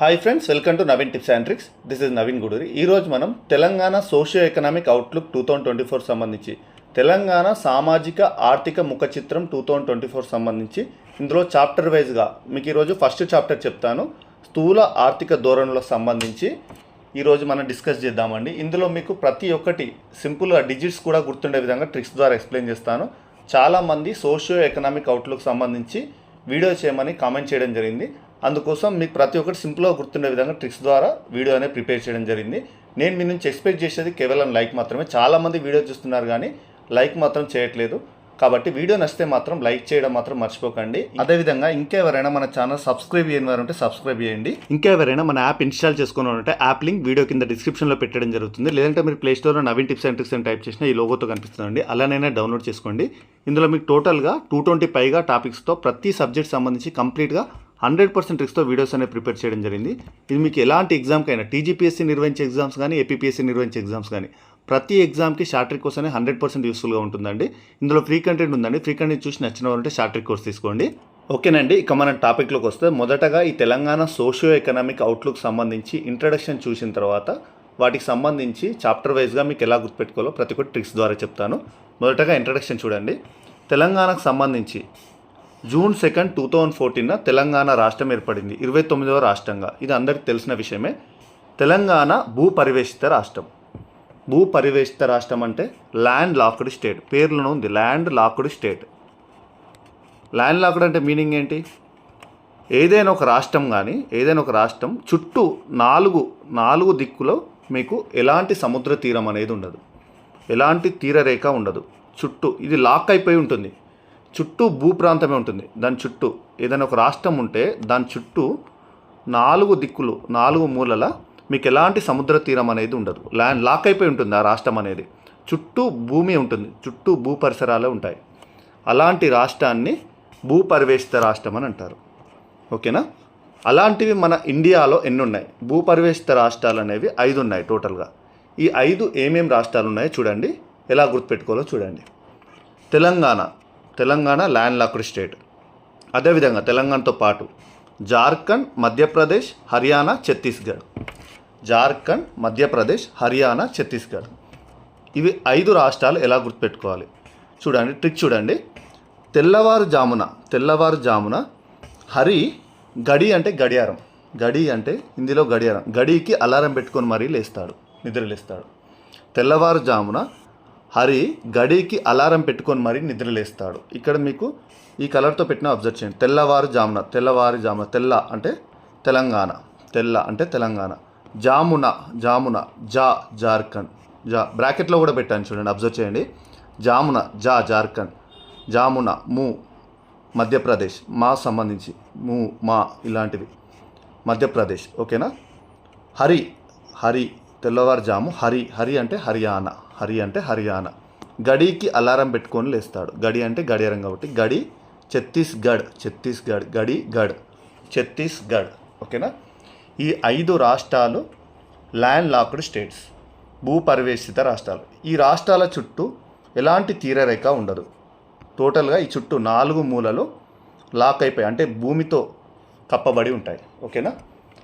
Hi friends, welcome to Naveen tips and tricks. This is Naveen Guduri. ఈరోజు మనం Telangana socio economic outlook 2024 సంబంధించి తెలంగాణ సామాజిక ఆర్థిక ముఖ చిత్రం 2024 సంబంధించి ఇందులో చాప్టర్ వైజ్గా మీకు ఈరోజు ఫస్ట్ చాప్టర్ చెప్తాను. స్థూల ఆర్థిక ధోరణులకు సంబంధించి ఈరోజు మనం డిస్కస్ చేద్దామండి. ఇందులో మీకు ప్రతి ఒక్కటి సింపుల్గా డిజిట్స్ కూడా గుర్తుండే విధంగా ట్రిక్స్ ద్వారా ఎక్స్ప్లెయిన్ చేస్తాను. చాలామంది సోషియో ఎకనామిక్ అవుట్లుక్ సంబంధించి వీడియో చేయమని కామెంట్ చేయడం జరిగింది. అందుకోసం మీకు ప్రతి ఒక్కటి సింపుల్గా గుర్తుండే విధంగా ట్రిక్స్ ద్వారా వీడియో అనేది ప్రిపేర్ చేయడం జరిగింది. నేను మీ నుంచి ఎక్స్పెక్ట్ చేసేది కేవలం లైక్ మాత్రమే. చాలామంది వీడియో చూస్తున్నారు కానీ లైక్ మాత్రం చేయట్లేదు. కాబట్టి వీడియో నచ్చితే మాత్రం లైక్ చేయడం మాత్రం మర్చిపోకండి. అదేవిధంగా ఇంకెవరైనా మన ఛానల్ సబ్స్క్రైబ్ చేయని వారు ఉంటే సబ్స్క్రైబ్ చేయండి. ఇంకెవరైనా మన యాప్ ఇన్స్టాల్ చేసుకుని ఉంటే యాప్ లింక్ వీడియో కింద డిస్క్రిప్షన్లో పెట్టడం జరుగుతుంది. లేదంటే మీరు ప్లే స్టోర్లో నవీన్ టిప్స్ అండ్ ట్రిక్స్ అని టైప్ చేసినా ఈ లోగోతో కనిపిస్తుందండి. అలానైనా డౌన్లోడ్ చేసుకోండి. ఇందులో మీకు టోటల్గా 220 పైగా టాపిక్స్తో ప్రతి సబ్జెక్ట్ సంబంధించి కంప్లీట్గా 100% ట్రిక్స్తో వీడియోస్ అనేవి ప్రిపేర్ చేయడం జరిగింది. ఇది మీకు ఎలాంటి ఎగ్జామ్కైనా టీజీపీఎస్సీ నిర్వహించే ఎగ్జామ్స్ కానీ ఏపీపీఎస్సీ నిర్వహించే ఎగ్జామ్స్ కానీ ప్రతి ఎగ్జామ్కి షార్ట్ ట్రిక్ కోర్స్ అనేది 100% యూస్ఫుల్గా ఉంటుందండి. ఇందులో ఫ్రీ కంటెంట్ ఉందండి. ఫ్రీ కంటెంట్ చూసి నచ్చిన వారంటే షార్ట్ ట్రిక్ కోర్స్ తీసుకోండి. ఓకేనండి, ఇక మనం టాపిక్లోకి వస్తే మొదటగా ఈ తెలంగాణ సోషియో ఎకనామిక్ అవుట్లుక్ సంబంధించి ఇంట్రడక్షన్ చూసిన తర్వాత వాటికి సంబంధించి చాప్టర్ వైజ్గా మీకు ఎలా గుర్తుపెట్టుకోవాలో ప్రతి ఒక్కటి ట్రిక్స్ ద్వారా చెప్తాను. మొదటగా ఇంట్రడక్షన్ చూడండి. తెలంగాణకు సంబంధించి జూన్ 2, 2014 తెలంగాణ రాష్ట్రం ఏర్పడింది. 29వ రాష్ట్రంగా. ఇది అందరికీ తెలిసిన విషయమే. తెలంగాణ భూపరివేషిత రాష్ట్రం. భూపరివేషిత రాష్ట్రం అంటే ల్యాండ్ లాక్డ్ స్టేట్. పేర్లోనే ఉంది land locked state. Land locked అంటే మీనింగ్ ఏంటి? ఏదైనా ఒక రాష్ట్రం కానీ ఏదైనా ఒక రాష్ట్రం చుట్టూ నాలుగు దిక్కులో మీకు ఎలాంటి సముద్ర తీరం అనేది ఉండదు, ఎలాంటి తీరరేఖ ఉండదు. చుట్టూ ఇది లాక్ అయిపోయి ఉంటుంది. చుట్టూ భూప్రాంతమే ఉంటుంది. దాని చుట్టూ ఏదైనా ఒక రాష్ట్రం ఉంటే దాని చుట్టూ 4 దిక్కులు 4 మూలల మీకు ఎలాంటి సముద్ర తీరం అనేది ఉండదు. ల్యాండ్ లాక్ అయిపోయి ఉంటుంది ఆ రాష్ట్రం అనేది. చుట్టూ భూమి ఉంటుంది, చుట్టూ భూ పరిసరాలే ఉంటాయి. అలాంటి రాష్ట్రాన్ని భూపరివేషిత రాష్ట్రం అని అంటారు. ఓకేనా? అలాంటివి మన ఇండియాలో ఎన్ని ఉన్నాయి? భూపరివేషిత రాష్ట్రాలు అనేవి 5 ఉన్నాయి టోటల్గా. ఈ 5 ఏమేం రాష్ట్రాలు ఉన్నాయో చూడండి, ఎలా గుర్తుపెట్టుకోవాలో చూడండి. Telangana land locked state. అదేవిధంగా తెలంగాణతో పాటు జార్ఖండ్, మధ్యప్రదేశ్, హర్యానా, ఛత్తీస్గఢ్. జార్ఖండ్, మధ్యప్రదేశ్, హర్యానా, ఛత్తీస్గఢ్. ఇవి 5 రాష్ట్రాలు ఎలా గుర్తుపెట్టుకోవాలి చూడండి. ట్రిక్ చూడండి. తెల్లవారుజామున హరి గడి అంటే గడియారం. గడి అంటే హిందీలో గడియారం. గడికి అలారం పెట్టుకొని మరీ నిద్రలేస్తాడు. తెల్లవారుజామున హరి గడికి అలారం పెట్టుకొని మరీ నిద్రలేస్తాడు. ఇక్కడ మీకు ఈ కలర్తో పెట్టిన అబ్జర్వ్ చేయండి. తెల్లవారుజామున. తెల్ల అంటే తెలంగాణ. జామున జార్ఖండ్. బ్రాకెట్లో కూడా పెట్టాను చూడండి, అబ్జర్వ్ చేయండి. జామున జార్ఖండ్. జామున మధ్యప్రదేశ్. సంబంధించి ఇలాంటివి మధ్యప్రదేశ్. ఓకేనా? హరి తెల్లవారుజాము. హరి అంటే హర్యానా. గడికి అలారం పెట్టుకొని లేస్తాడు. గడి అంటే గడియారం కాబట్టి గడి. ఛత్తీస్గఢ్. ఛత్తీస్గఢ్. ఓకేనా? ఈ 5 రాష్ట్రాలు ల్యాండ్ లాక్డ్ స్టేట్స్, భూపరివేషిత రాష్ట్రాలు. ఈ రాష్ట్రాల చుట్టూ ఎలాంటి తీరరేఖ ఉండదు. టోటల్గా ఈ చుట్టూ 4 మూలలు లాక్ అయిపోయి అంటే భూమితో కప్పబడి ఉంటాయి. ఓకేనా?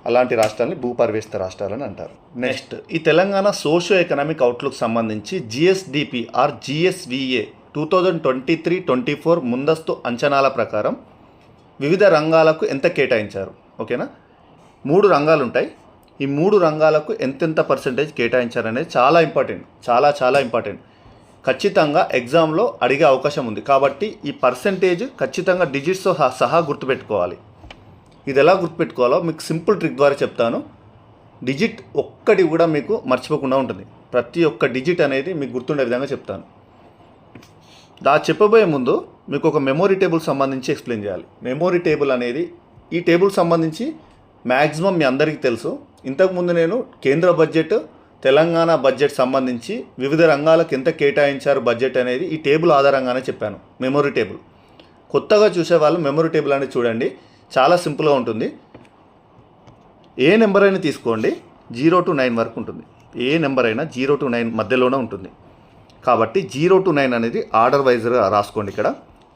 అలాంటి రాష్ట్రాలని భూపరివేషిత రాష్ట్రాలని అంటారు. నెక్స్ట్, ఈ తెలంగాణ సోషియో ఎకనామిక్ అవుట్లుక్ సంబంధించి జిఎస్డిపి ఆర్ జిఎస్విఏ 2023-24 ముందస్తు అంచనాల ప్రకారం వివిధ రంగాలకు ఎంత కేటాయించారు. ఓకేనా? 3 రంగాలు ఉంటాయి. ఈ 3 రంగాలకు ఎంతెంత పర్సెంటేజ్ కేటాయించారనేది చాలా ఇంపార్టెంట్. చాలా ఇంపార్టెంట్. ఖచ్చితంగా ఎగ్జామ్లో అడిగే అవకాశం ఉంది. కాబట్టి ఈ పర్సెంటేజ్ ఖచ్చితంగా డిజిట్స్తో సహా గుర్తుపెట్టుకోవాలి. ఇది ఎలా గుర్తుపెట్టుకోవాలో మీకు సింపుల్ ట్రిక్ ద్వారా చెప్తాను. డిజిట్ ఒక్కటి కూడా మీకు మర్చిపోకుండా ఉంటుంది. ప్రతి ఒక్క డిజిట్ అనేది మీకు గుర్తుండే విధంగా చెప్తాను. చెప్పబోయే ముందు మీకు ఒక మెమొరీ టేబుల్ సంబంధించి ఎక్స్ప్లెయిన్ చేయాలి. మెమొరీ టేబుల్ అనేది ఈ టేబుల్ సంబంధించి మ్యాక్సిమం మీ అందరికీ తెలుసు. ఇంతకుముందు నేను కేంద్ర బడ్జెట్, తెలంగాణ బడ్జెట్ సంబంధించి వివిధ రంగాలకు ఎంత కేటాయించారు బడ్జెట్ అనేది ఈ టేబుల్ ఆధారంగానే చెప్పాను. మెమొరీ టేబుల్ కొత్తగా చూసేవాళ్ళు మెమొరీ టేబుల్ అనేది చూడండి. చాలా సింపుల్గా ఉంటుంది. ఏ నెంబర్ అయినా తీసుకోండి, 0 to 9 వరకు ఉంటుంది. ఏ నెంబర్ అయినా 0 to 9 మధ్యలోనే ఉంటుంది. కాబట్టి 0 to 9 అనేది ఆర్డర్ వైజ్గా రాసుకోండి. ఇక్కడ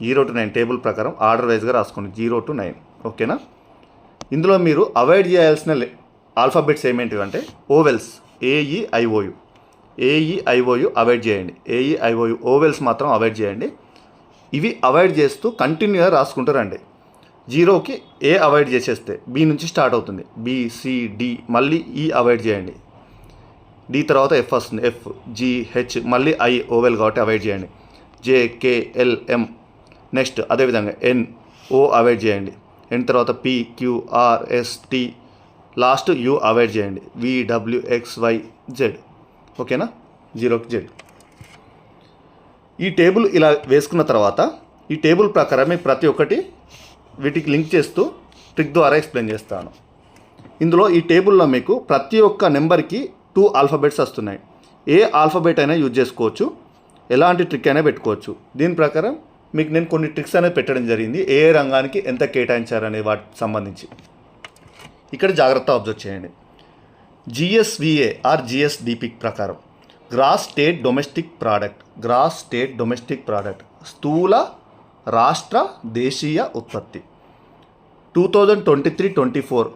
0 to 9 టేబుల్ ప్రకారం ఆర్డర్ వైజ్గా రాసుకోండి. 0 to 9. ఓకేనా? ఇందులో మీరు అవాయిడ్ చేయాల్సిన ఆల్ఫాబెట్స్ ఏమేంటివి అంటే ఓవెల్స్, ఏఈఐఓయు, ఏఈఐఓయు అవాయిడ్ చేయండి. ఏఈఐఓయు ఓవెల్స్ మాత్రం అవాయిడ్ చేయండి. ఇవి అవాయిడ్ చేస్తూ కంటిన్యూగా రాసుకుంటూ రండి. జీరోకి ఏ అవాయిడ్ చేసేస్తే బి నుంచి స్టార్ట్ అవుతుంది. బి, సి, డి, మళ్ళీ ఈ అవాయిడ్ చేయండి. డి తర్వాత ఎఫ్ వస్తుంది. ఎఫ్, జి, హెచ్, మళ్ళీ ఐ ఓవెల్ కాబట్టి అవాయిడ్ చేయండి. జే, కే, ఎల్, ఎం, నెక్స్ట్ అదేవిధంగా ఎన్, ఓ అవాయిడ్ చేయండి. ఎన్ తర్వాత P, Q, R, S, T, last U avoid చేయండి. V, W, X, Y, Z. ఓకేనా, జీరోకి జెడ్. ఈ టేబుల్ ఇలా వేసుకున్న తర్వాత ఈ టేబుల్ ప్రకారం ప్రతి ఒక్కటి వీటికి లింక్ చేస్తూ ట్రిక్ ద్వారా ఎక్స్ప్లెయిన్ చేస్తాను. ఇందులో ఈ టేబుల్లో మీకు ప్రతి ఒక్క నెంబర్కి 2 ఆల్ఫాబెట్స్ వస్తున్నాయి. ఏ ఆల్ఫాబెట్ అయినా యూజ్ చేసుకోవచ్చు, ఎలాంటి ట్రిక్ అయినా పెట్టుకోవచ్చు. దీని ప్రకారం మీకు నేను కొన్ని ట్రిక్స్ అనేది పెట్టడం జరిగింది. ఏ రంగానికి ఎంత కేటాయించారనే వాటికి సంబంధించి. ఇక్కడ జాగ్రత్త అబ్జర్వ్ చేయండి. జిఎస్విఏ ఆర్ జిఎస్డిపి ప్రకారం గ్రాస్ స్టేట్ డొమెస్టిక్ ప్రోడక్ట్ స్థూల రాష్ట్ర దేశీయ ఉత్పత్తి 2023-24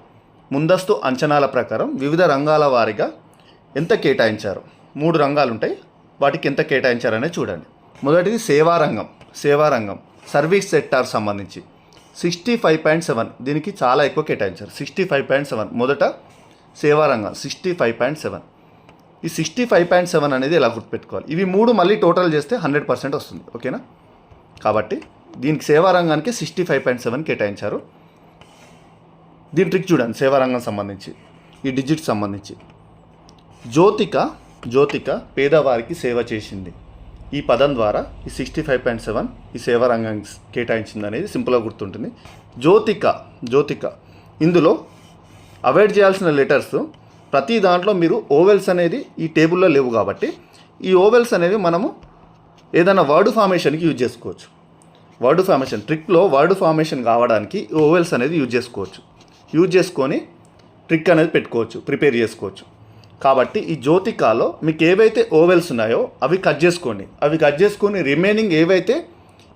ముందస్తు అంచనాల ప్రకారం వివిధ రంగాల వారీగా ఎంత కేటాయించారు. 3 రంగాలు ఉంటాయి, వాటికి ఎంత కేటాయించారనే చూడండి. మొదటిది సేవారంగం సర్వీస్ సెక్టార్ సంబంధించి 65.7, దీనికి చాలా ఎక్కువ కేటాయించారు. 65.7 మొదట సేవారంగం 65.7. ఈ 65.7 అనేది ఎలా గుర్తుపెట్టుకోవాలి, ఇవి 3 మళ్ళీ టోటల్ చేస్తే 100% వస్తుంది. ఓకేనా, కాబట్టి దీనికి సేవారంగానికి 65.7 కేటాయించారు. దీని ట్రిక్ చూడండి. సేవారంగం సంబంధించి ఈ డిజిట్ సంబంధించి జ్యోతిక పేదవారికి సేవ చేసింది. ఈ పదం ద్వారా ఈ 65.7 ఈ సేవారంగానికి కేటాయించింది అనేది సింపుల్గా గుర్తుంటుంది. జ్యోతిక ఇందులో అవాయిడ్ చేయాల్సిన లెటర్స్ ప్రతి దాంట్లో మీరు ఓవెల్స్ అనేది ఈ టేబుల్లో లేవు కాబట్టి ఈ ఓవెల్స్ అనేవి మనము ఏదైనా వర్డ్ ఫార్మేషన్కి యూజ్ చేసుకోవచ్చు. వర్డ్ ఫార్మేషన్ ట్రిక్లో వర్డ్ ఫార్మేషన్ కావడానికి ఓవెల్స్ అనేది యూజ్ చేసుకొని ట్రిక్ అనేది పెట్టుకోవచ్చు, ప్రిపేర్ చేసుకోవచ్చు. కాబట్టి ఈ జ్యోతికాలో మీకు ఏవైతే ఓవెల్స్ ఉన్నాయో అవి కట్ చేసుకొని రిమైనింగ్ ఏవైతే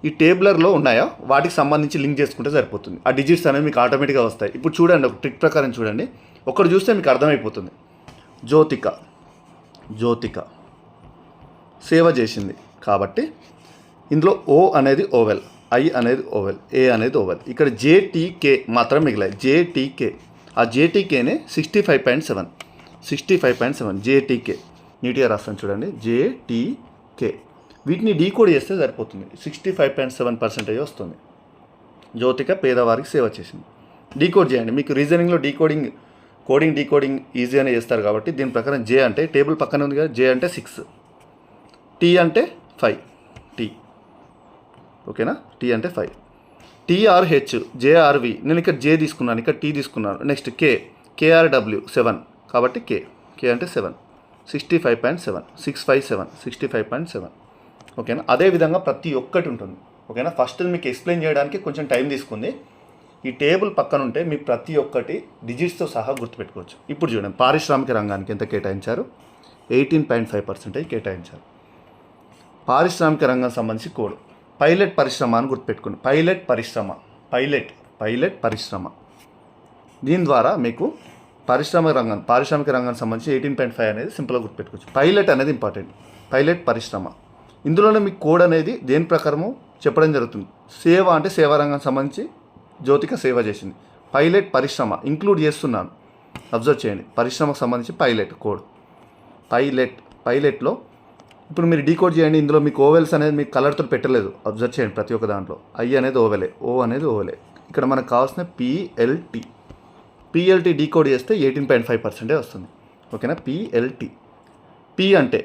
ఈ టేబులర్లో ఉన్నాయో వాటికి సంబంధించి లింక్ చేసుకుంటే సరిపోతుంది. ఆ డిజిట్స్ అనేవి మీకు ఆటోమేటిక్గా వస్తాయి. ఇప్పుడు చూడండి, ఒక ట్రిక్ ప్రకారం చూడండి, ఒకటి చూస్తే మీకు అర్థమైపోతుంది. జ్యోతిక సేవ చేసింది కాబట్టి ఇందులో ఓ అనేది ఓవెల్, ఐ అనేది ఓవెల్, ఏ అనేది ఓవెల్. ఇక్కడ జేటీకే మాత్రం మిగిలాయి. ఆ జేటీకేనే 65.7 జేటీకే నీట్గా రాస్తాను చూడండి. జేటీకే వీటిని డీకోడ్ చేస్తే సరిపోతుంది. 65.7% వస్తుంది. జ్యోతిక పేదవారికి సేవ చేసింది. డీకోడ్ చేయండి. మీకు రీజనింగ్లో డీకోడింగ్ ఈజీగానే చేస్తారు కాబట్టి దీని ప్రకారం జే అంటే టేబుల్ పక్కనే ఉంది కదా, జే అంటే 6, టీ అంటే 5, టీ. ఓకేనా, టీ అంటే 5, టీఆర్హెచ్, జేఆర్వి, నేను ఇక్కడ జే తీసుకున్నాను, ఇక్కడ టీ తీసుకున్నాను. నెక్స్ట్ కేఆర్డబ్ల్యూ 7 కాబట్టి కే అంటే 7, 65.7, 65.7. ఓకేనా, అదేవిధంగా ప్రతి ఒక్కటి ఉంటుంది. ఓకేనా, ఫస్ట్ మీకు ఎక్స్ప్లెయిన్ చేయడానికి కొంచెం టైం తీసుకుంది. ఈ టేబుల్ పక్కన ఉంటే మీ ప్రతి ఒక్కటి డిజిట్స్తో సహా గుర్తుపెట్టుకోవచ్చు. ఇప్పుడు చూడండి, పారిశ్రామిక రంగానికి ఎంత కేటాయించారు, 18.5% కేటాయించారు. పారిశ్రామిక రంగం సంబంధించి కోడ్ పైలట్ పరిశ్రమ అని గుర్తుపెట్టుకోండి. పైలట్ పరిశ్రమ. దీని ద్వారా మీకు పారిశ్రామిక రంగానికి సంబంధించి 18.5 అనేది సింపుల్గా గుర్తుపెట్టుకోవచ్చు. పైలట్ అనేది ఇంపార్టెంట్. పైలట్ పరిశ్రమ ఇందులోనే మీకు కోడ్ అనేది దేని ప్రకారము చెప్పడం జరుగుతుంది. సేవ అంటే సేవారంగానికి సంబంధించి జ్యోతిక సేవ చేసింది. పైలట్ పరిశ్రమ ఇంక్లూడ్ చేస్తున్నాను, అబ్జర్వ్ చేయండి. పరిశ్రమకు సంబంధించి పైలట్ కోడ్. పైలట్లో ఇప్పుడు మీరు డీకోడ్ చేయండి. ఇందులో మీకు ఓవెల్స్ అనేది మీకు కలర్తో పెట్టలేదు, అబ్జర్వ్ చేయండి. ప్రతి ఒక్క దాంట్లో ఐ అనేది ఓవెలే, ఓ అనేది ఓవెలే. ఇక్కడ మనకు కావాల్సిన పిఎల్టీ డీకోడ్ చేస్తే 18.5% వస్తుంది. ఓకేనా, పిఎల్టీ. పి అంటే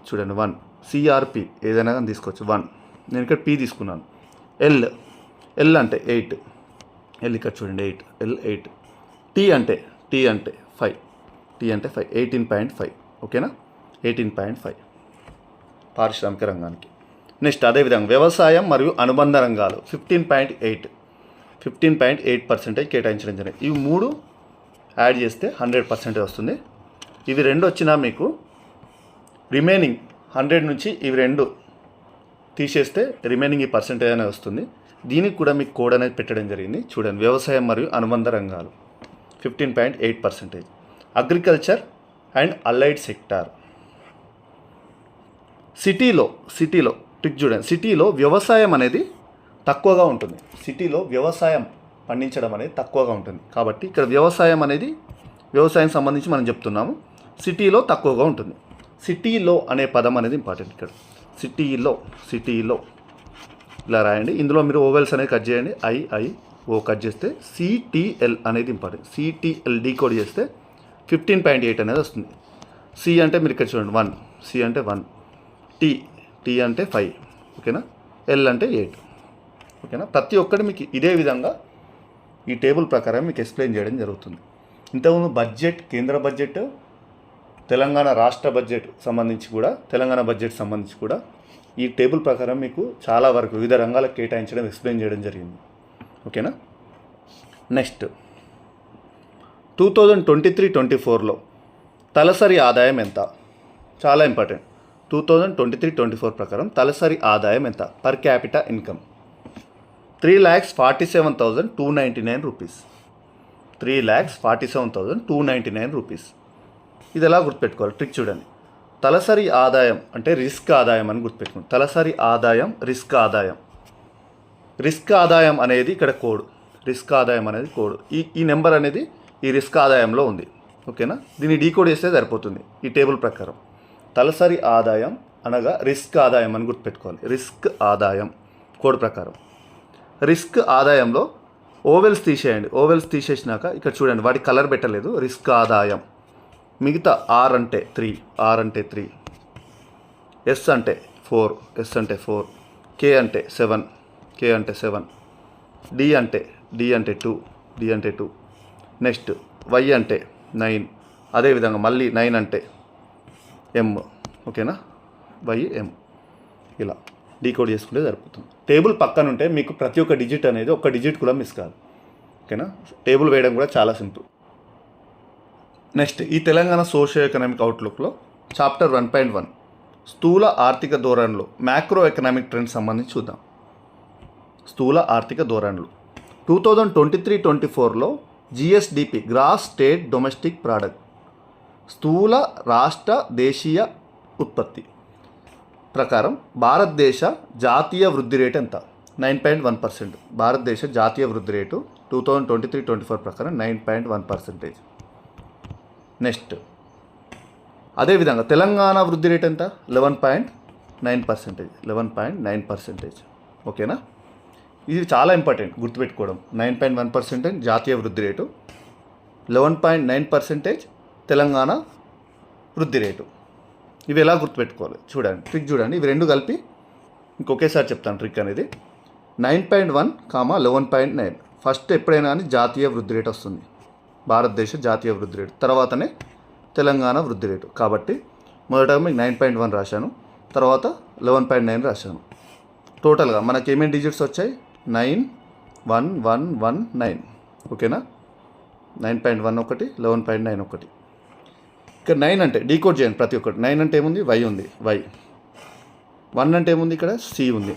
చూడండి 1, సిఆర్పి ఏదైనా కానీ తీసుకోవచ్చు 1, నేను ఇక్కడ పి తీసుకున్నాను. ఎల్ అంటే 8, ఎల్ ఇక్కడ చూడండి 8, ఎల్ 8. టీ అంటే 5, 18.5. ఓకేనా, 18.5 పారిశ్రామిక రంగానికి. నెక్స్ట్ అదేవిధంగా వ్యవసాయం మరియు అనుబంధ రంగాలు 15.8% కేటాయించడం జరిగింది. ఇవి 3 యాడ్ చేస్తే 100% వస్తుంది. ఇవి 2 వచ్చినా మీకు రిమైనింగ్ 100 నుంచి ఇవి 2 తీసేస్తే రిమైనింగ్ ఈ పర్సెంటేజ్ అనేది వస్తుంది. దీనికి కూడా మీకు కోడ్ అనేది పెట్టడం జరిగింది. చూడండి, వ్యవసాయం మరియు అనుబంధ రంగాలు 15.8%. Agriculture and allied sector. సిటీలో టిక్ చూడండి, సిటీలో వ్యవసాయం అనేది తక్కువగా ఉంటుంది. సిటీలో వ్యవసాయం పండించడం అనేది తక్కువగా ఉంటుంది. కాబట్టి ఇక్కడ వ్యవసాయం సంబంధించి మనం చెప్తున్నాము. సిటీలో తక్కువగా ఉంటుంది. సిటీలో అనే పదం అనేది ఇంపార్టెంట్. ఇక్కడ సిటీలో ఇలా రాయండి. ఇందులో మీరు ఓవెల్స్ అనేది కట్ చేయండి. ఓ కట్ చేస్తే సిటిఎల్ అనేది ఇంపార్టెంట్. సిటిఎల్ డీకోడ్ చేస్తే 15.8 అనేది వస్తుంది. సి అంటే మీరు ఇక్కడ చూడండి 1, సి అంటే 1, టీ అంటే 5, ఓకేనా, ఎల్ అంటే 8, ఓకేనా. ప్రతి ఒక్కటి మీకు ఇదే విధంగా ఈ టేబుల్ ప్రకారం మీకు ఎక్స్ప్లెయిన్ చేయడం జరుగుతుంది. ఇంతకుముందు బడ్జెట్, కేంద్ర బడ్జెట్, తెలంగాణ రాష్ట్ర బడ్జెట్ సంబంధించి కూడా ఈ టేబుల్ ప్రకారం మీకు చాలా వరకు వివిధ రంగాలకు కేటాయించడం, ఎక్స్ప్లెయిన్ చేయడం జరిగింది, ఓకేనా. నెక్స్ట్ 2023-24లో తలసరి ఆదాయం ఎంత? చాలా ఇంపార్టెంట్. 2023-24 ప్రకారం తలసరి ఆదాయం ఎంత? Per capita income 3,47,299 rupees. 3,47,299 rupees. ఇది ఎలా గుర్తుపెట్టుకోవాలి? ట్రిక్ చూడండి. తలసరి ఆదాయం అంటే రిస్క్ ఆదాయం అని గుర్తుపెట్టుకోండి. తలసరి ఆదాయం, రిస్క్ ఆదాయం అనేది ఇక్కడ కోడ్. రిస్క్ ఆదాయం అనేది కోడ్. ఈ నెంబర్ అనేది ఈ రిస్క్ ఆదాయంలో ఉంది, ఓకేనా. దీన్ని డీకోడ్ చేస్తే సరిపోతుంది ఈ టేబుల్ ప్రకారం. తలసరి ఆదాయం అనగా రిస్క్ ఆదాయం అని గుర్తుపెట్టుకోవాలి. రిస్క్ ఆదాయం కోడ్ ప్రకారం. రిస్క్ ఆదాయంలో ఓవెల్స్ తీసేయండి. ఓవెల్స్ తీసేసినాక ఇక్కడ చూడండి, వాటి కలర్ పెట్టలేదు. రిస్క్ ఆదాయం మిగతా ఆర్ అంటే 3, ఎస్ అంటే 4, కే అంటే 7, డి అంటే 2, నెక్స్ట్ వై అంటే 9, అదేవిధంగా మళ్ళీ 9 అంటే ఎం, ఓకేనా, వై ఎం. ఇలా డీకోడ్ చేసుకుంటే సరిపోతుంది. టేబుల్ పక్కన ఉంటే మీకు ప్రతి ఒక్క డిజిట్ అనేది ఒక్క డిజిట్ కూడా మిస్ కాదు, ఓకేనా. టేబుల్ వేయడం కూడా చాలా సింపుల్. నెక్స్ట్ ఈ తెలంగాణ సోషియో ఎకనామిక్ అవుట్లుక్లో చాప్టర్ 1.1 స్థూల ఆర్థిక ధోరణులు, మ్యాక్రో ఎకనామిక్ ట్రెండ్స్ సంబంధించి చూద్దాం. స్థూల ఆర్థిక ధోరణులు 2023-24లో GSDP, gross state domestic product, స్థూల రాష్ట్ర దేశీయ ఉత్పత్తి ప్రకారం భారతదేశ జాతీయ వృద్ధి రేటు ఎంత? 9.1%. భారతదేశ జాతీయ వృద్ధి రేటు 2023-24 ప్రకారం 9.1%. నెక్స్ట్ అదేవిధంగా తెలంగాణ వృద్ధి రేట్ ఎంత? 11.9%. ఓకేనా. ఇది చాలా ఇంపార్టెంట్ గుర్తుపెట్టుకోవడం. 9.1% జాతీయ వృద్ధి రేటు, 11.9% తెలంగాణ వృద్ధి రేటు. ఇవి ఎలా గుర్తుపెట్టుకోవాలి చూడండి, ట్రిక్ చూడండి. ఇవి రెండు కలిపి ఇంకొకేసారి చెప్తాను ట్రిక్ అనేది. 9.1, 11.9. ఫస్ట్ ఎప్పుడైనా కానీ జాతీయ వృద్ధి రేటు వస్తుంది, భారతదేశ జాతీయ వృద్ధి రేటు, తర్వాతనే తెలంగాణ వృద్ధి రేటు. కాబట్టి మొదట మీకు 9.1 రాశాను, తర్వాత 11.9 రాశాను. టోటల్గా మనకి ఏమేమి డిజిట్స్ వచ్చాయి? 91119, ఓకేనా. 9.1 ఒకటి, 11.9 ఒకటి. ఇక్కడ 9 అంటే డీకోడ్ చేయండి ప్రతి ఒక్కటి. 9 అంటే ఏముంది? వై ఉంది, వై. 1 అంటే ఏముంది? ఇక్కడ సి ఉంది,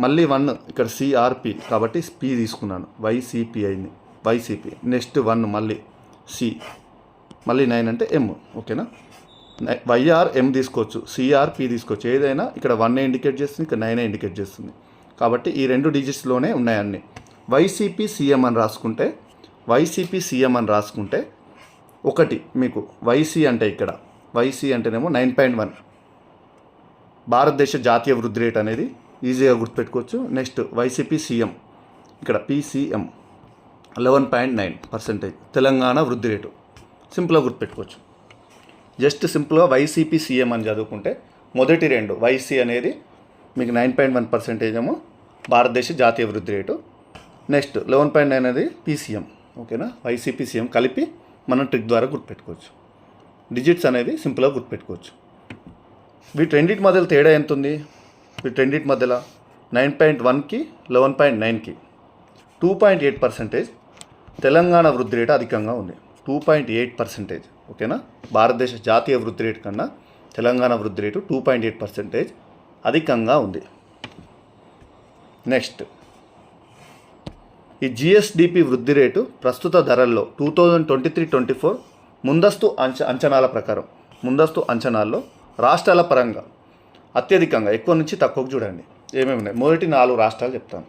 మళ్ళీ 1 ఇక్కడ సిఆర్పి కాబట్టి పి తీసుకున్నాను, వైసిపి అయింది, వైసిపి. నెక్స్ట్ 1 మళ్ళీ సి, మళ్ళీ 9 అంటే ఎం, ఓకేనా. వైఆర్ ఎం తీసుకోవచ్చు, సిఆర్పి తీసుకోవచ్చు, ఏదైనా ఇక్కడ 1 ఇండికేట్ చేస్తుంది, ఇక్కడ 9 ఇండికేట్ చేస్తుంది. కాబట్టి ఈ రెండు డిజిట్స్లోనే ఉన్నాయి అన్నీ. వైసిపి సిఎం అని రాసుకుంటే ఒకటి మీకు వైసి అంటే ఇక్కడ వైసి అంటేనేమో 9.1 భారతదేశ జాతీయ వృద్ధి రేట్ అనేది ఈజీగా గుర్తుపెట్టుకోవచ్చు. నెక్స్ట్ వైసిపి సిఎం ఇక్కడ పిసిఎం 11.9% తెలంగాణ వృద్ధి రేటు సింపుల్గా గుర్తుపెట్టుకోవచ్చు. జస్ట్ సింపుల్గా వైసిపి సిఎం అని చదువుకుంటే మొదటి రెండు వైసి అనేది మీకు 9.1% ఏమో భారతదేశ జాతీయ వృద్ధి రేటు, నెక్స్ట్ 11.9 అనేది పిసిఎం, ఓకేనా. వైసిపి సిఎం కలిపి మనం ట్రిక్ ద్వారా గుర్తుపెట్టుకోవచ్చు. డిజిట్స్ అనేవి సింపుల్గా గుర్తుపెట్టుకోవచ్చు. వీటి రెండింటి మధ్యలో తేడా ఎంత ఉంది? వీటి రెండింటి మధ్యలో 9.1కి 11.9కి 2.8% తెలంగాణ వృద్ధి రేటు అధికంగా ఉంది. 2.8%, ఓకేనా. భారతదేశ జాతీయ వృద్ధి రేటు కన్నా తెలంగాణ వృద్ధి రేటు 2.8% అధికంగా ఉంది. నెక్స్ట్ ఈ జిఎస్డిపి వృద్ధి రేటు ప్రస్తుత ధరల్లో 2023-24 ముందస్తు అంచనాల్లో రాష్ట్రాల పరంగా అత్యధికంగా ఎక్కువ నుంచి తక్కువకు చూడండి ఏమేమి ఉన్నాయి. మొదటి 4 రాష్ట్రాలు చెప్తాను.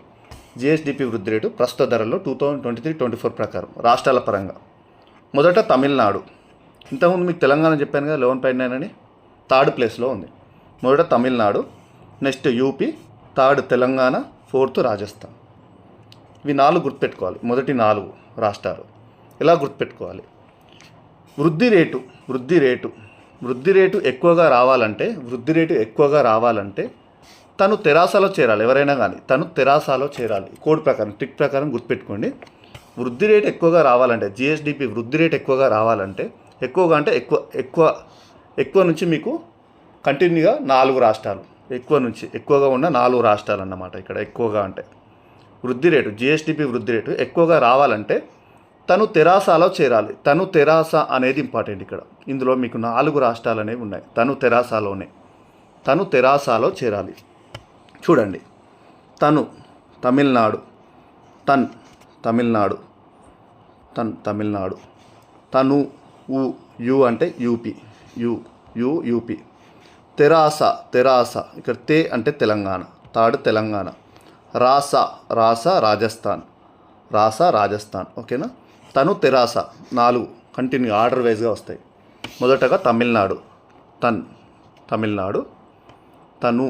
జిఎస్డిపి వృద్ధి రేటు ప్రస్తుత ధరల్లో 2023-24 ప్రకారం రాష్ట్రాల పరంగా మొదట తమిళనాడు. ఇంతకుముందు మీకు తెలంగాణ చెప్పాను కదా 11.9 అని, థర్డ్ ప్లేస్లో ఉంది. మొదట Tamil Nadu, next UP, third Telangana, fourth Rajasthan. ఇవి 4 గుర్తుపెట్టుకోవాలి. మొదటి 4 రాష్ట్రాలు ఎలా గుర్తుపెట్టుకోవాలి? వృద్ధి రేటు ఎక్కువగా రావాలంటే తను తెరాసలో చేరాలి. ఎవరైనా కానీ తను తెరాసలో చేరాలి. కోడ్ ప్రకారం, ట్రిక్ ప్రకారం గుర్తుపెట్టుకోండి. వృద్ధి రేటు ఎక్కువగా రావాలంటే, జిఎస్డిపి వృద్ధి రేటు ఎక్కువగా రావాలంటే, ఎక్కువ నుంచి మీకు కంటిన్యూగా 4 రాష్ట్రాలు, ఎక్కువగా ఉన్న 4 రాష్ట్రాలు అన్నమాట. ఇక్కడ ఎక్కువగా అంటే జిఎస్డిపి వృద్ధి రేటు ఎక్కువగా రావాలంటే తను తెరాసలో చేరాలి. తను తెరాస అనేది ఇంపార్టెంట్ ఇక్కడ. ఇందులో మీకు 4 రాష్ట్రాలు అనేవి ఉన్నాయి. తను తెరాసలో చేరాలి. చూడండి, తమిళనాడు, తను యు అంటే యూపీ, యూపీ. తెరాస ఇక్కడ తే అంటే తెలంగాణ, థర్డ్ తెలంగాణ. రాస రాజస్థాన్. ఓకేనా? తను తెరాస 4 కంటిన్యూ ఆర్డర్ వైజ్గా వస్తాయి. మొదటగా తమిళనాడు, తను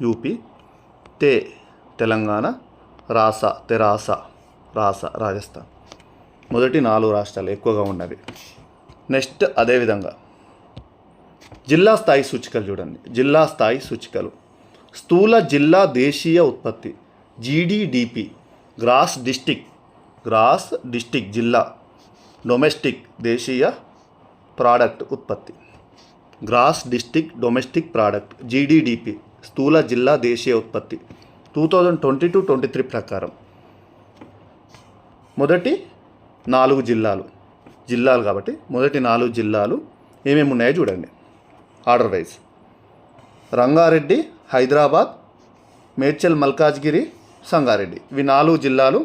యూపీ, తే తెలంగాణ, తెరాస రాజస్థాన్. మొదటి 4 రాష్ట్రాలు ఎక్కువగా ఉన్నవి. నెక్స్ట్ అదేవిధంగా జిల్లా స్థాయి సూచికలు చూడండి. జిల్లా స్థాయి సూచికలు: స్థూల జిల్లా దేశీయ ఉత్పత్తి జీడిడిపి, గ్రాస్ డిస్టిక్ జిల్లా, డొమెస్టిక్ దేశీయ ప్రోడక్ట్ ఉత్పత్తి, గ్రాస్ డొమెస్టిక్ ప్రోడక్ట్ జీడిడిపి, స్థూల జిల్లా దేశీయ ఉత్పత్తి 2022-23 ప్రకారం మొదటి 4 జిల్లాలు కాబట్టి మొదటి 4 జిల్లాలు ఏమేమి ఉన్నాయో చూడండి ఆర్డర్ వైజ్. రంగారెడ్డి, హైదరాబాద్, మేడ్చల్, మల్కాజ్గిరి, సంగారెడ్డి. ఇవి 4 జిల్లాలు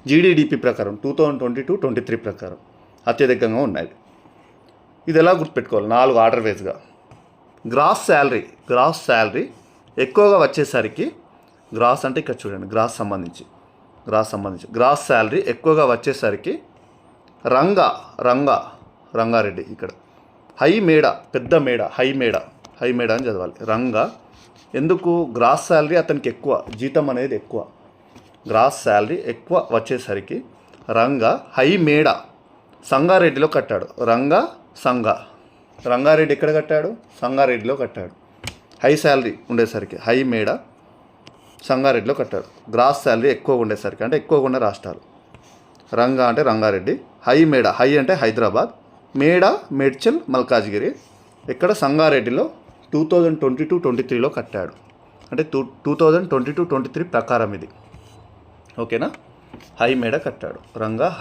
జీడిడిపి ప్రకారం 2022-23 ప్రకారం అత్యధికంగా ఉన్నాయి. ఇది ఎలా గుర్తుపెట్టుకోవాలి? 4 ఆర్డర్ వైజ్గా. గ్రాస్ శాలరీ ఎక్కువగా వచ్చేసరికి, గ్రాస్ అంటే ఇక్కడ చూడండి, గ్రాస్ సంబంధించి గ్రాస్ శాలరీ ఎక్కువగా వచ్చేసరికి రంగారెడ్డి. ఇక్కడ హై మేడ అని చదవాలి. ఎందుకు? గ్రాస్ శాలరీ అతనికి ఎక్కువ, జీతం అనేది ఎక్కువ. గ్రాస్ శాలరీ ఎక్కువ వచ్చేసరికి హై మేడ సంగారెడ్డిలో కట్టాడు. రంగారెడ్డి ఎక్కడ కట్టాడు? సంగారెడ్డిలో కట్టాడు. హై శాలరీ ఉండేసరికి హై మేడ సంగారెడ్డిలో కట్టాడు. గ్రాస్ శాలరీ ఎక్కువ ఉండేసరికి అంటే ఎక్కువగా ఉన్న రాష్ట్రాలు అంటే రంగారెడ్డి, హై అంటే హైదరాబాద్, మేడ మేడ్చల్, మల్కాజ్గిరి. ఇక్కడ సంగారెడ్డిలో 2022-23లో కట్టాడు. అంటే 2022-23 ప్రకారం ఇది. ఓకేనా? హై మేడ కట్టాడు.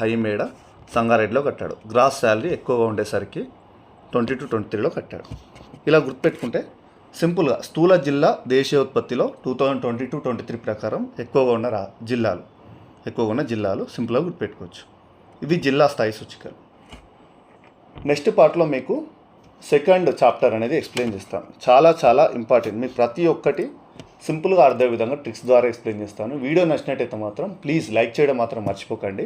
హై మేడ సంగారెడ్డిలో కట్టాడు. గ్రాస్ శాలరీ ఎక్కువగా ఉండేసరికి 22-23లో కట్టాడు. ఇలా గుర్తుపెట్టుకుంటే సింపుల్గా స్థూల జిల్లా దేశీయోత్పత్తిలో 2022-23 ప్రకారం ఎక్కువగా ఉన్న జిల్లాలు సింపుల్గా గుర్తుపెట్టుకోవచ్చు. ఇవి జిల్లా స్థాయి సూచికలు. నెక్స్ట్ పార్ట్లో మీకు సెకండ్ చాప్టర్ అనేది ఎక్స్ప్లెయిన్ చేస్తాను. చాలా ఇంపార్టెంట్. మీకు ప్రతి ఒక్కటి సింపుల్గా అర్థం విధంగా ట్రిక్స్ ద్వారా ఎక్స్ప్లెయిన్ చేస్తాను. వీడియో నచ్చినట్టయితే మాత్రం ప్లీజ్ లైక్ చేయడం మాత్రం మర్చిపోకండి.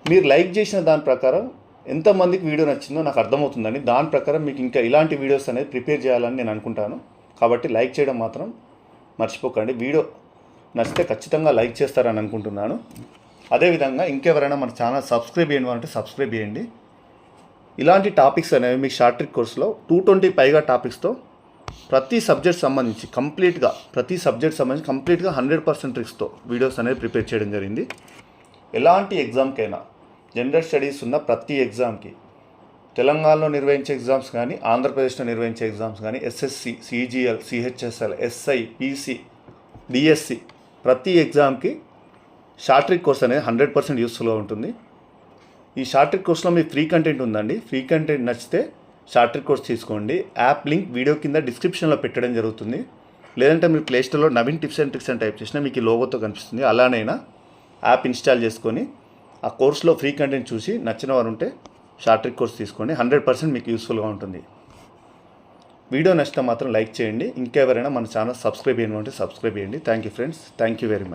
మీరు లైక్ చేసిన దాని ప్రకారం ఎంతమందికి వీడియో నచ్చిందో నాకు అర్థమవుతుందని, దాని ప్రకారం మీకు ఇంకా ఇలాంటి వీడియోస్ అనేది ప్రిపేర్ చేయాలని నేను అనుకుంటాను. కాబట్టి లైక్ చేయడం మాత్రం మర్చిపోకండి. వీడియో నచ్చితే ఖచ్చితంగా లైక్ చేస్తారని అనుకుంటున్నాను. అదేవిధంగా ఇంకెవరైనా మన ఛానల్ సబ్స్క్రైబ్ చేయండి అంటే సబ్స్క్రైబ్ చేయండి. ఇలాంటి టాపిక్స్ అనేవి మీకు షార్ట్ ట్రిక్ కోర్సులో 220 పైగా టాపిక్స్తో ప్రతి సబ్జెక్ట్ సంబంధించి కంప్లీట్గా 100% ట్రిక్స్తో వీడియోస్ అనేది ప్రిపేర్ చేయడం జరిగింది. ఎలాంటి ఎగ్జామ్కైనా, జనరల్ స్టడీస్ ఉన్న ప్రతి ఎగ్జామ్కి, తెలంగాణలో నిర్వహించే ఎగ్జామ్స్ కానీ, ఆంధ్రప్రదేశ్లో నిర్వహించే ఎగ్జామ్స్ కానీ, SSC, CGL, CHSL, SI, PC, DSC, ప్రతి ఎగ్జామ్కి షార్ట్ ట్రిక్ కోర్స్ అనేది 100% యూస్ఫుల్గా ఉంటుంది. ఈ షార్ట్ ట్రిక్ కోర్స్లో మీకు ఫ్రీ కంటెంట్ ఉందండి. ఫ్రీ కంటెంట్ నచ్చితే షార్ట్ ట్రిక్ కోర్స్ తీసుకోండి. యాప్ లింక్ వీడియో కింద డిస్క్రిప్షన్లో పెట్టడం జరుగుతుంది. లేదంటే మీరు ప్లేస్టోర్లో నవీన్ టిప్స్ అండ్ ట్రిక్స్ అని టైప్ చేసినా మీకు ఈ లోగోతో కనిపిస్తుంది. అలానైనా యాప్ ఇన్స్టాల్ చేసుకొని ఆ కోర్సులో ఫ్రీ కంటెంట్ చూసి నచ్చిన వారు ఉంటే షార్ట్ ట్రిక్ కోర్స్ తీసుకోండి. 100% మీకు యూస్ఫుల్గా ఉంటుంది. వీడియో నచ్చితే మాత్రం లైక్ చేయండి. ఇంకెవరైనా మన ఛానల్ సబ్స్క్రైబ్ చేయను అంటే సబ్స్క్రైబ్ చేయండి. Thank you friends. Thank you very much.